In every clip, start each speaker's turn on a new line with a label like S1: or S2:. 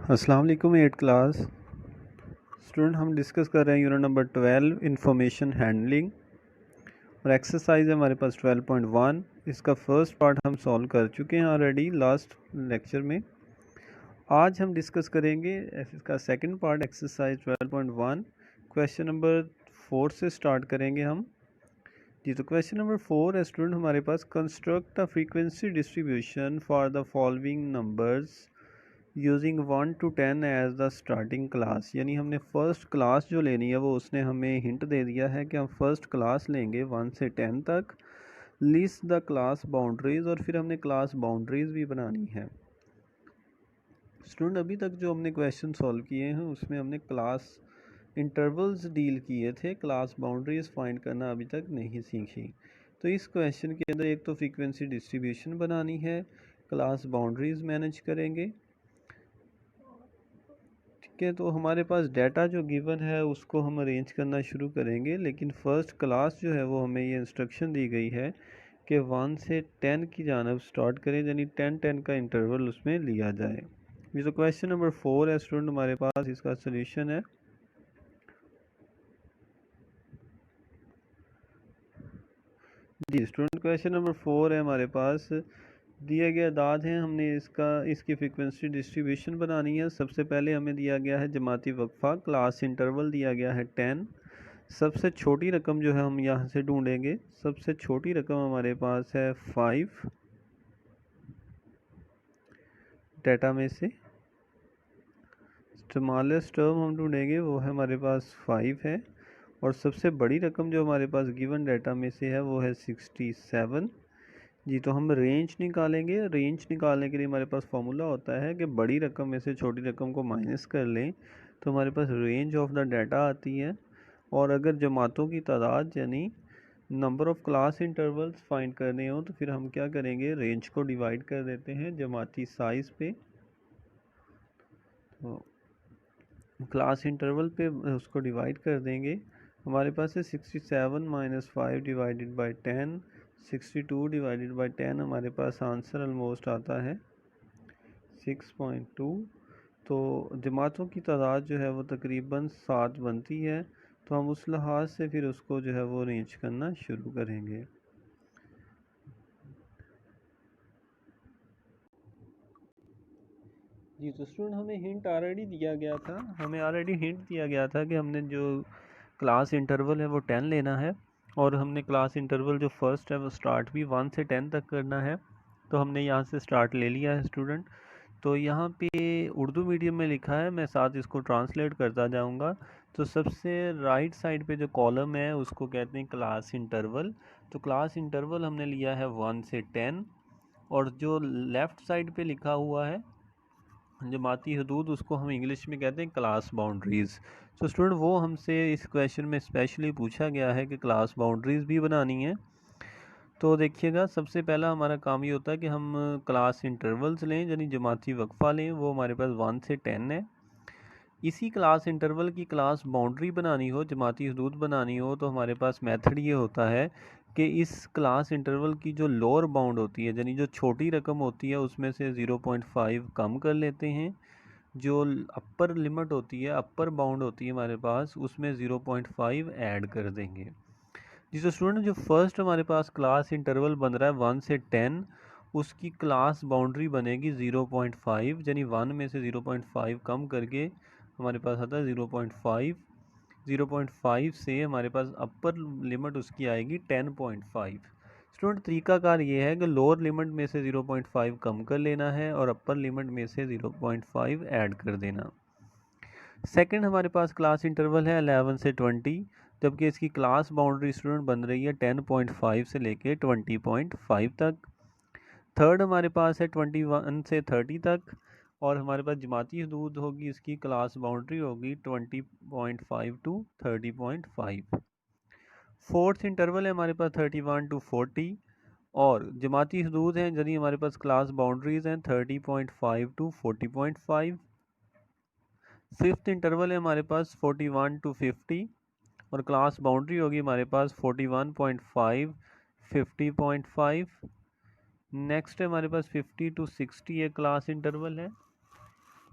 S1: अस्सलाम वालेकुम eight class student. हम डिस्कस कर रहे हैं यूनिट नंबर 12 इंफॉर्मेशन हैंडलिंग और एक्सरसाइज है हमारे पास 12.1। इसका फर्स्ट पार्ट हम सॉल्व कर चुके हैं ऑलरेडी लास्ट लेक्चर में। आज हम डिस्कस करेंगे इसका second part exercise 12.1। Question number 4 से स्टार्ट करेंगे हम जी। तो क्वेश्चन नंबर 4 है स्टूडेंट हमारे पास, construct a frequency distribution for the following numbers using 1 to 10 as the starting class. यानी हमने फ़र्स्ट क्लास जो लेनी है वो उसने हमें हिंट दे दिया है कि हम फ़र्स्ट क्लास लेंगे 1 से 10 तक। लिस्ट द क्लास बाउंड्रीज, और फिर हमने क्लास बाउंड्रीज भी बनानी है। स्टूडेंट अभी तक जो हमने क्वेश्चन सॉल्व किए हैं उसमें हमने क्लास इंटरवल्स डील किए थे, क्लास बाउंड्रीज फाइंड करना अभी तक नहीं सीखी। तो इस क्वेश्चन के अंदर एक तो फ्रीक्वेंसी डिस्ट्रीब्यूशन बनानी है, क्लास बाउंड्रीज मैनेज करेंगे। ठीक है, तो हमारे पास डाटा जो गिवन है उसको हम अरेंज करना शुरू करेंगे, लेकिन फ़र्स्ट क्लास जो है वो हमें ये इंस्ट्रक्शन दी गई है कि 1 से 10 की जानब स्टार्ट करें, यानी 10-10 का इंटरवल उसमें लिया जाए। ये तो क्वेश्चन नंबर 4 है स्टूडेंट हमारे पास, इसका सोल्यूशन है जी। स्टूडेंट क्वेश्चन नंबर 4 है हमारे पास, दिए गए अदाद हैं, हमने इसकी फ्रीक्वेंसी डिस्ट्रीब्यूशन बनानी है। सबसे पहले हमें दिया गया है जमाती वक्फा, क्लास इंटरवल दिया गया है 10। सबसे छोटी रकम जो है हम यहाँ से ढूंढेंगे। सबसे छोटी रकम हमारे पास है 5 डाटा में से। स्मॉलेस्ट टर्म हम ढूंढेंगे वो है हमारे पास 5 है, और सबसे बड़ी रकम जो हमारे पास गिवन डाटा में से है वो है 67 जी। तो हम रेंज निकालेंगे। रेंज निकालने के लिए हमारे पास फॉर्मूला होता है कि बड़ी रकम में से छोटी रकम को माइनस कर लें तो हमारे पास रेंज ऑफ द डाटा आती है। और अगर जमातों की तादाद यानी number of class intervals find करने हो तो फिर हम क्या करेंगे, रेंज को डिवाइड कर देते हैं जमाती साइज़ पे। तो क्लास इंटरवल पे उसको डिवाइड कर देंगे। हमारे पास है 67 minus 5 divided by 10, 62 divided by 10। हमारे पास आंसर ऑलमोस्ट आता है 6.2। तो जमातों की तादाद जो है वो तकरीबन 7 बनती है। तो हम उस लिहाज से फिर उसको जो है वो अरेंज करना शुरू करेंगे। जी। तो स्टूडेंट हमें हिंट ऑलरेडी दिया गया था, कि हमने जो क्लास इंटरवल है वो 10 लेना है, और हमने क्लास इंटरवल जो फर्स्ट है वो स्टार्ट भी 1 से 10 तक करना है। तो हमने यहाँ से स्टार्ट ले लिया है स्टूडेंट। तो यहाँ पे उर्दू मीडियम में लिखा है, मैं साथ इसको ट्रांसलेट करता जाऊँगा। तो सबसे राइट साइड पे जो कॉलम है उसको कहते हैं क्लास इंटरवल। तो क्लास इंटरवल हमने लिया है 1 से 10, और जो लेफ़्ट साइड पे लिखा हुआ है जमाती हदूद उसको हम इंग्लिश में कहते हैं क्लास बाउंड्रीज़। तो स्टूडेंट वो हमसे इस क्वेश्चन में स्पेशली पूछा गया है कि क्लास बाउंड्रीज़ भी बनानी है। तो देखिएगा, सबसे पहला हमारा काम ये होता है कि हम क्लास इंटरवल्स लें, यानी जमाती वक्फ़ा लें। वो हमारे पास 1 से 10 है। इसी क्लास इंटरवल की क्लास बाउंड्री बनानी हो, जमाती हदूद बनानी हो, तो हमारे पास मेथड ये होता है कि इस क्लास इंटरवल की जो लोअर बाउंड होती है, यानी जो छोटी रकम होती है, उसमें से 0.5 कम कर लेते हैं। जो अपर लिमिट होती है, अपर बाउंड होती है हमारे पास, उसमें 0.5 ऐड कर देंगे। जिससे स्टूडेंट जो फर्स्ट हमारे पास क्लास इंटरवल बन रहा है 1 से 10, उसकी क्लास बाउंड्री बनेगी 0.5, यानी 1 में से 0.5 कम करके हमारे पास आता है 0.5। 0.5 से हमारे पास अपर लिमिट उसकी आएगी 10.5। स्टूडेंट तरीकाकार ये है कि लोअर लिमिट में से 0.5 कम कर लेना है और अपर लिमिट में से 0.5 ऐड कर देना। सेकंड हमारे पास क्लास इंटरवल है 11 से 20, जबकि इसकी क्लास बाउंड्री स्टूडेंट बन रही है 10.5 से लेके 20.5 तक। थर्ड हमारे पास है 21 से 30 तक, और हमारे पास जमाती हदूद होगी, इसकी क्लास बाउंड्री होगी 20.5 टू 30.5। फोर्थ इंटरवल है हमारे पास 31 टू 40, और जमाती हदूद हैं यानी हमारे पास क्लास बाउंड्रीज हैं 30.5 टू 40.5। फिफ्थ इंटरवल है हमारे पास 41 टू 50, और क्लास बाउंड्री होगी हमारे पास 41.5 50.5। नेक्स्ट है हमारे पास 50 टू 60 एक क्लास इंटरवल है,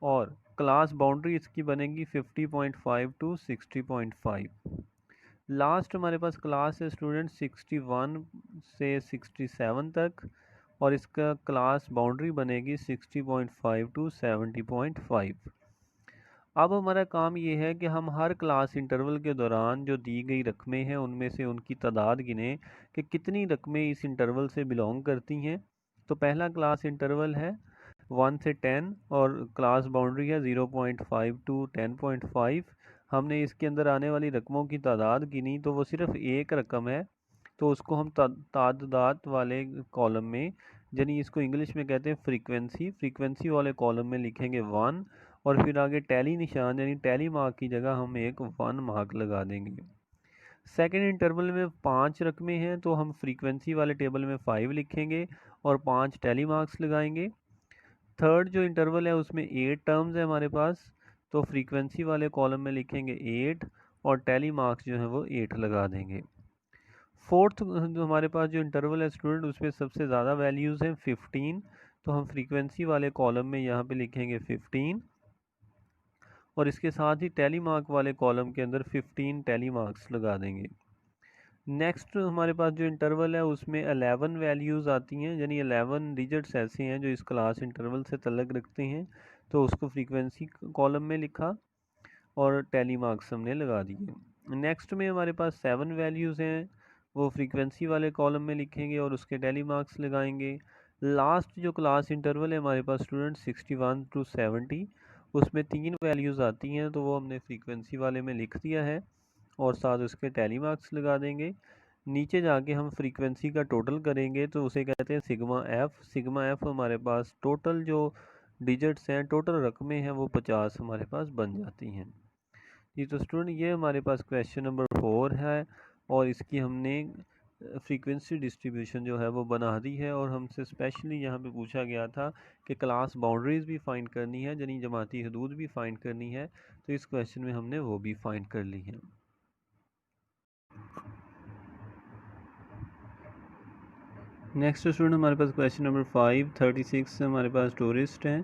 S1: और क्लास बाउंड्री इसकी बनेगी 50.5 टू 60.5। लास्ट हमारे पास क्लास है स्टूडेंट 61 से 67 तक, और इसका क्लास बाउंड्री बनेगी 60.5 टू 70.5। अब हमारा काम ये है कि हम हर क्लास इंटरवल के दौरान जो दी गई रकमें हैं उनमें से उनकी तादाद गिनें कि कितनी रकमें इस इंटरवल से बिलोंग करती हैं। तो पहला क्लास इंटरवल है 1 से 10 और क्लास बाउंड्री है 0.5 टू 10.5। हमने इसके अंदर आने वाली रकमों की तादाद गिनी तो वो सिर्फ एक रकम है, तो उसको हम तादाद वाले कॉलम में, यानी इसको इंग्लिश में कहते हैं फ्रीक्वेंसी वाले कॉलम में लिखेंगे 1, और फिर आगे टैली निशान यानी टैली मार्क की जगह हम एक 1 मार्क लगा देंगे। सेकेंड इंटरवल में 5 रकमें हैं तो हम फ्रीक्वेंसी वाले टेबल में 5 लिखेंगे और 5 टैली मार्क्स लगाएंगे। थर्ड जो इंटरवल है उसमें 8 टर्म्स है हमारे पास, तो फ्रीक्वेंसी वाले कॉलम में लिखेंगे 8 और टैली मार्क्स जो है वो 8 लगा देंगे। फोर्थ जो हमारे पास जो इंटरवल है स्टूडेंट उसमें सबसे ज़्यादा वैल्यूज़ हैं 15, तो हम फ्रीक्वेंसी वाले कॉलम में यहाँ पे लिखेंगे 15 और इसके साथ ही टैली मार्क वाले कॉलम के अंदर 15 टैली मार्क्स लगा देंगे। नेक्स्ट हमारे पास जो इंटरवल है उसमें 11 वैल्यूज़ आती हैं, यानी 11 डिजिट्स ऐसे हैं जो इस क्लास इंटरवल से तल्लक रखते हैं, तो उसको फ्रीक्वेंसी कॉलम में लिखा और टैली मार्क्स हमने लगा दिए। नेक्स्ट में हमारे पास 7 वैल्यूज़ हैं, वो फ्रीक्वेंसी वाले कॉलम में लिखेंगे और उसके टैली मार्क्स लगाएंगे। लास्ट जो क्लास इंटरवल है हमारे पास स्टूडेंट 61 टू 70, उसमें 3 वैल्यूज़ आती हैं, तो वो हमने फ्रीक्वेंसी वाले में लिख दिया है और साथ उसके टैली मार्क्स लगा देंगे। नीचे जाके हम फ्रीक्वेंसी का टोटल करेंगे तो उसे कहते हैं सिग्मा एफ। सिग्मा एफ हमारे पास टोटल जो डिजिट्स हैं, टोटल रकमें हैं, वो 50 हमारे पास बन जाती हैं। जी तो स्टूडेंट ये हमारे पास क्वेश्चन नंबर 4 है और इसकी हमने फ्रीक्वेंसी डिस्ट्रीब्यूशन जो है वो बना दी है, और हमसे स्पेशली यहाँ पे पूछा गया था कि क्लास बाउंड्रीज भी फाइंड करनी है, यानी जमाती हदूद भी फाइंड करनी है, तो इस क्वेश्चन में हमने वो भी फाइंड कर ली है। नेक्स्ट स्टूडेंट हमारे पास क्वेश्चन नंबर 5 36 हमारे पास टूरिस्ट हैं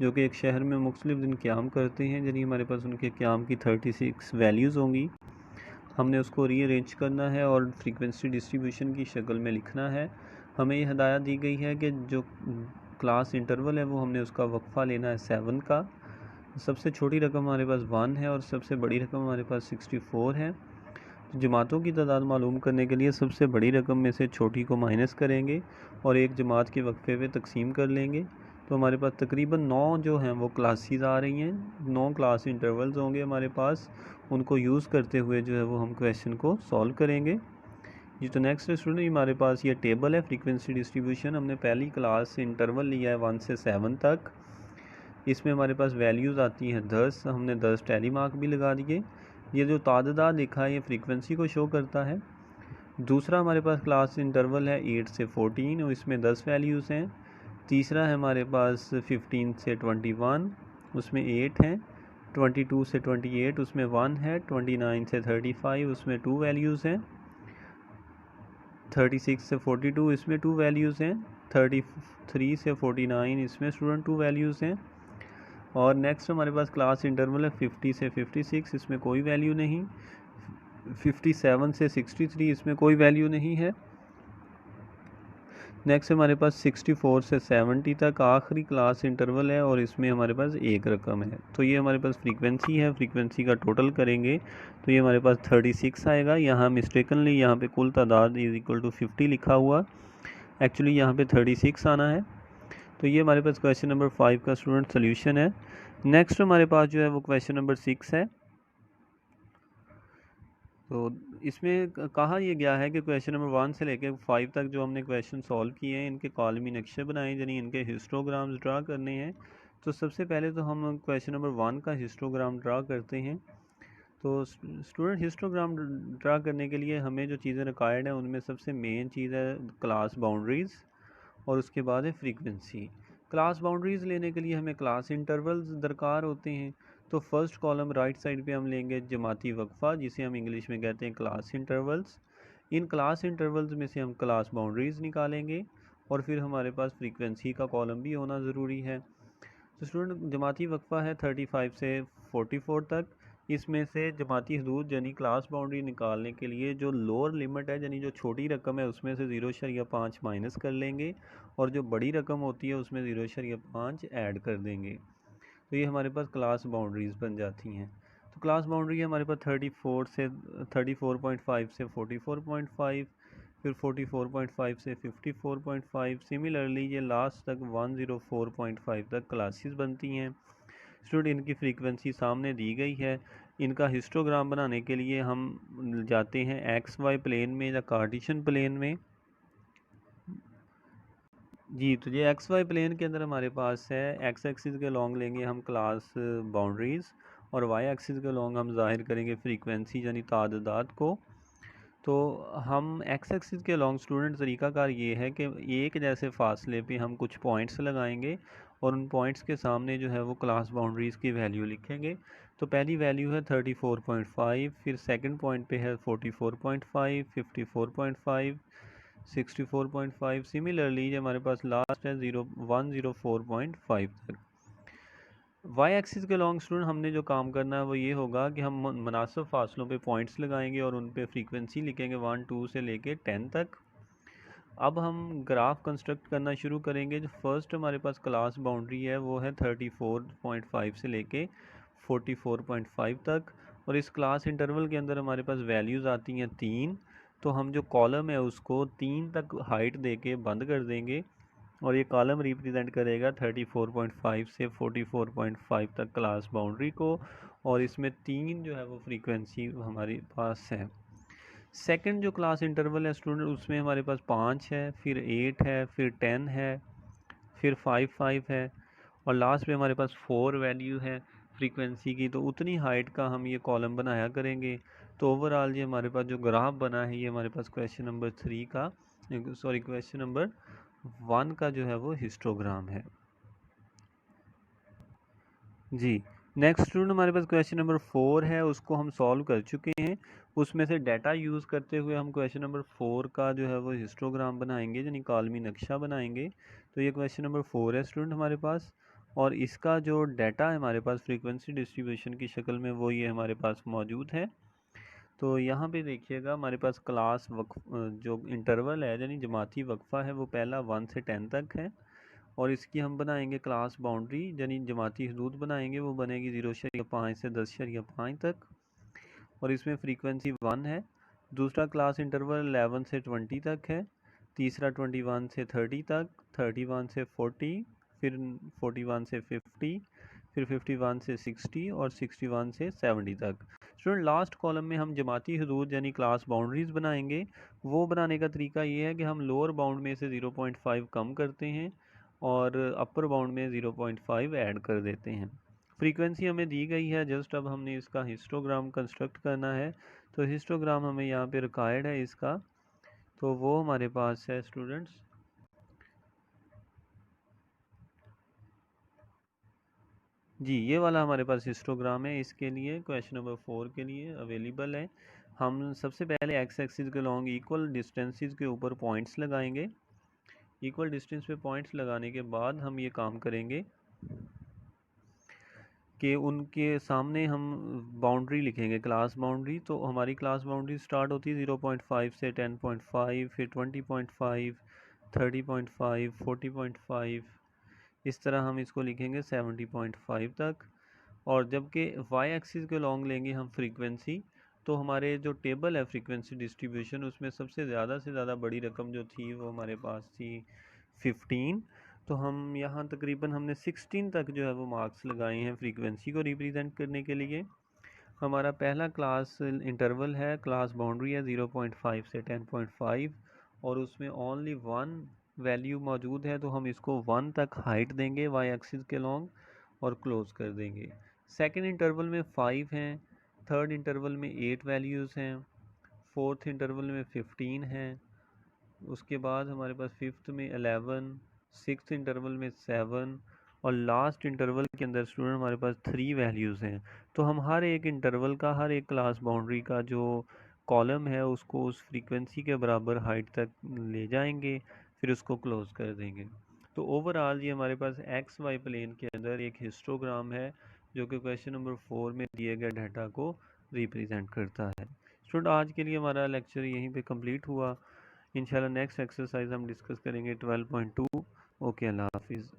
S1: जो कि एक शहर में मुख्तलिफ दिन क़याम करते हैं, यानी हमारे पास उनके क़याम की 36 वैल्यूज़ होंगी। हमने उसको रीअरेंज करना है और फ्रीक्वेंसी डिस्ट्रीब्यूशन की शक्ल में लिखना है। हमें ये हदायत दी गई है कि जो क्लास इंटरवल है वो हमने उसका वक्फ़ा लेना है 7 का। सबसे छोटी रकम हमारे पास 1 है और सबसे बड़ी रकम हमारे पास 64 है। तो जमातों की तादाद मालूम करने के लिए सबसे बड़ी रकम में से छोटी को माइनस करेंगे और एक जमात के वक्फे पे तकसीम कर लेंगे, तो हमारे पास तकरीबन 9 जो हैं वो क्लासेस आ रही हैं। 9 क्लास इंटरवल्स होंगे हमारे पास, उनको यूज़ करते हुए जो है वो हम क्वेश्चन को सॉल्व करेंगे। जी तो नेक्स्ट स्टूडेंट हमारे पास ये टेबल है फ्रीक्वेंसी डिस्ट्रीब्यूशन। हमने पहली क्लास इंटरवल लिया है 1 से 7 तक। इसमें हमारे पास वैल्यूज़ आती हैं 10, हमने 10 टैली मार्क भी लगा दिए। ये जो तादाद लिखा है ये फ्रीक्वेंसी को शो करता है। दूसरा हमारे पास क्लास इंटरवल है 8 से 14 और इसमें 10 वैल्यूज़ हैं। तीसरा है हमारे पास 15 से 21, उसमें 8 हैं। 22 से 28 उसमें 1 है। 29 से 35 उसमें 2 वैल्यूज़ हैं। 36 से 42 इसमें 2 वैल्यूज़ हैं। 33 से 49 इसमें स्टूडेंट 2 वैल्यूज़ हैं। और नेक्स्ट हमारे पास क्लास इंटरवल है 50 से 56, इसमें कोई वैल्यू नहीं। 57 से 63 इसमें कोई वैल्यू नहीं है। नेक्स्ट हमारे पास 64 से 70 तक आखिरी क्लास इंटरवल है और इसमें हमारे पास एक रकम है। तो ये हमारे पास फ्रीक्वेंसी है, फ्रीक्वेंसी का टोटल करेंगे तो ये हमारे पास 36 आएगा। यहाँ मिस्टेकनली यहाँ पे कुल तादाद इज इक्वल टू 50 लिखा हुआ, एक्चुअली यहाँ पे 36 आना है। तो ये हमारे पास क्वेश्चन नंबर 5 का स्टूडेंट सोल्यूशन है। नेक्स्ट हमारे पास जो है वो क्वेश्चन नंबर 6 है। तो इसमें कहा यह गया है कि क्वेश्चन नंबर 1 से लेकर 5 तक जो हमने क्वेश्चन सॉल्व किए हैं इनके कॉलमी नक्शे बनाए, यानी इनके हिस्टोग्राम्स ड्रा करने हैं। तो सबसे पहले तो हम क्वेश्चन नंबर 1 का हिस्टोग्राम ड्रा करते हैं। तो स्टूडेंट हिस्टोग्राम ड्रा करने के लिए हमें जो चीज़ें रिक्वायर्ड हैं उनमें सबसे मेन चीज़ है क्लास बाउंड्रीज़ और उसके बाद है फ्रीक्वेंसी। क्लास बाउंड्रीज़ लेने के लिए हमें क्लास इंटरवल्स दरकार होते हैं। तो फर्स्ट कॉलम राइट साइड पे हम लेंगे जमाती वक्फ़ा, जिसे हम इंग्लिश में कहते हैं class intervals. In class intervals में से हम क्लास बाउंड्रीज़ निकालेंगे और फिर हमारे पास फ्रीक्वेंसी का कॉलम भी होना ज़रूरी है। तो स्टूडेंट जमाती वक्फ़ा है 35 से 44 तक। इसमें से जमाती हदूद यानी क्लास बाउंड्री निकालने के लिए जो लोअर लिमिट है यानी जो छोटी रकम है उसमें से 0.5 माइनस कर लेंगे और जो बड़ी रकम होती है उसमें 0.5 ऐड कर देंगे। तो ये हमारे पास क्लास बाउंड्रीज़ बन जाती हैं। तो क्लास बाउंड्री है हमारे पास 34.5 से 44.5, फिर 44.5 से 54.5। सिमिलरली ये लास्ट तक 104.5 तक क्लासेस बनती हैं। स्टूडेंट इनकी फ्रीक्वेंसी सामने दी गई है। इनका हिस्टोग्राम बनाने के लिए हम जाते हैं एक्स वाई प्लेन में या कार्टेशियन प्लेन में। जी, तो ये एक्स वाई प्लेन के अंदर हमारे पास है, एक्स एक्सिस के लॉन्ग लेंगे हम क्लास बाउंड्रीज़ और वाई एक्सिस के लॉन्ग हम ज़ाहिर करेंगे फ्रीक्वेंसी यानी तादाद को। तो हम एक्स एक्सिस के लॉन्ग स्टूडेंट तरीक़ाकार ये है कि एक जैसे फ़ासले पे हम कुछ पॉइंट्स लगाएंगे और उन पॉइंट्स के सामने जो है वो क्लास बाउंड्रीज़ की वैल्यू लिखेंगे। तो पहली वैल्यू है 34.5, फिर सेकंड पॉइंट पे है 44.5, 54.5, 64.5। सिमिलरली ये हमारे पास लास्ट है 104.5 तक। वाई एक्सिस के लॉन्ग स्टूडेंट हमने जो काम करना है वो ये होगा कि हम मुनासिब फासलों पे पॉइंट्स लगाएंगे और उन पे फ्रीक्वेंसी लिखेंगे 1 2 से लेके 10 तक। अब हम ग्राफ कंस्ट्रक्ट करना शुरू करेंगे। जो फर्स्ट हमारे पास क्लास बाउंड्री है वो है 34.5 से लेके 44.5 तक और इस क्लास इंटरवल के अंदर हमारे पास वैल्यूज़ आती हैं 3। तो हम जो कॉलम है उसको 3 तक हाइट दे के बंद कर देंगे और ये कॉलम रिप्रेजेंट करेगा 34.5 से 44.5 तक क्लास बाउंड्री को और इसमें 3 जो है वो फ्रीक्वेंसी हमारे पास है। सेकंड जो क्लास इंटरवल है स्टूडेंट उसमें हमारे पास 5 है, फिर 8 है, फिर 10 है, फिर 5 है और लास्ट में हमारे पास 4 वैल्यू है फ्रीक्वेंसी की। तो उतनी हाइट का हम ये कॉलम बनाया करेंगे। तो ओवरऑल ये हमारे पास जो ग्राफ बना है ये हमारे पास क्वेश्चन नंबर 3 का क्वेश्चन नंबर 1 का जो है वो हिस्टोग्राम है। जी, नेक्स्ट स्टूडेंट हमारे पास क्वेश्चन नंबर 4 है, उसको हम सॉल्व कर चुके हैं। उसमें से डाटा यूज़ करते हुए हम क्वेश्चन नंबर 4 का जो है वो हिस्टोग्राम बनाएंगे यानी कॉलमी नक्शा बनाएंगे। तो ये क्वेश्चन नंबर 4 है स्टूडेंट हमारे पास और इसका जो डाटा है हमारे पास फ्रीक्वेंसी डिस्ट्रीब्यूशन की शक्ल में वो ये हमारे पास मौजूद है। तो यहाँ पे देखिएगा हमारे पास क्लास जो इंटरवल है यानी जमाती वक्फ़ा है वो पहला 1 से 10 तक है और इसकी हम बनाएंगे क्लास बाउंड्री यानी जमाती हदूद बनाएंगे, वो बनेगी 0.5 से 10.5 तक और इसमें फ्रीक्वेंसी 1 है। दूसरा क्लास इंटरवल 11 से 20 तक है, तीसरा 21 से 30 तक, 31 से 40, फिर 41 से 50, फिर 51 से 60 और 61 से 70 तक। स्टूडेंट लास्ट कॉलम में हम जमाती हदूद यानी क्लास बाउंड्रीज़ बनाएंगे। वो बनाने का तरीका ये है कि हम लोअर बाउंड में से 0.5 कम करते हैं और अपर बाउंड में 0.5 ऐड कर देते हैं। फ्रीक्वेंसी हमें दी गई है, जस्ट अब हमने इसका हिस्टोग्राम कंस्ट्रक्ट करना है। तो हिस्टोग्राम हमें यहाँ पे रिक्वायर्ड है इसका, तो वो हमारे पास है स्टूडेंट्स। जी, ये वाला हमारे पास हिस्टोग्राम है, इसके लिए क्वेश्चन नंबर 4 के लिए अवेलेबल है। हम सबसे पहले एक्स एक्सिस के लॉन्ग इक्वल डिस्टेंसेस के ऊपर पॉइंट्स लगाएंगे। इक्वल डिस्टेंस पे पॉइंट्स लगाने के बाद हम ये काम करेंगे कि उनके सामने हम बाउंड्री लिखेंगे, क्लास बाउंड्री। तो हमारी क्लास बाउंड्री स्टार्ट होती है 0.5 से 10.5, फिर 20.5, 30.5, 40.5, इस तरह हम इसको लिखेंगे 70.5 तक। और जबकि वाई एक्सिस के लॉन्ग लेंगे हम फ्रीक्वेंसी, तो हमारे जो टेबल है फ्रीक्वेंसी डिस्ट्रीब्यूशन उसमें सबसे ज़्यादा बड़ी रकम जो थी वो हमारे पास थी 15। तो हम यहाँ तकरीबन हमने 16 तक जो है वो मार्क्स लगाए हैं फ्रीक्वेंसी को रिप्रेजेंट करने के लिए। हमारा पहला क्लास इंटरवल है, क्लास बाउंड्री है 0.5 से 10.5 और उसमें ओनली 1 वैल्यू मौजूद है। तो हम इसको 1 तक हाइट देंगे वाई एक्सिस के लॉन्ग और क्लोज कर देंगे। सेकेंड इंटरवल में 5 हैं, थर्ड इंटरवल में 8 वैल्यूज़ हैं, फोर्थ इंटरवल में 15 हैं, उसके बाद हमारे पास फिफ्थ में 11, सिक्स्थ इंटरवल में 7 और लास्ट इंटरवल के अंदर स्टूडेंट हमारे पास 3 वैल्यूज़ हैं। तो हम हर एक इंटरवल का, हर एक क्लास बाउंड्री का जो कॉलम है उसको उस फ्रीक्वेंसी के बराबर हाइट तक ले जाएंगे, फिर उसको क्लोज कर देंगे। तो ओवरऑल ये हमारे पास एक्स वाई प्लेन के अंदर एक हिस्टोग्राम है जो कि क्वेश्चन नंबर 4 में दिए गए डाटा को रिप्रेजेंट करता है। स्टूडेंट आज के लिए हमारा लेक्चर यहीं पे कंप्लीट हुआ। इंशाल्लाह नेक्स्ट एक्सरसाइज हम डिस्कस करेंगे 12.2। ओके, अल्लाह हाफिज़।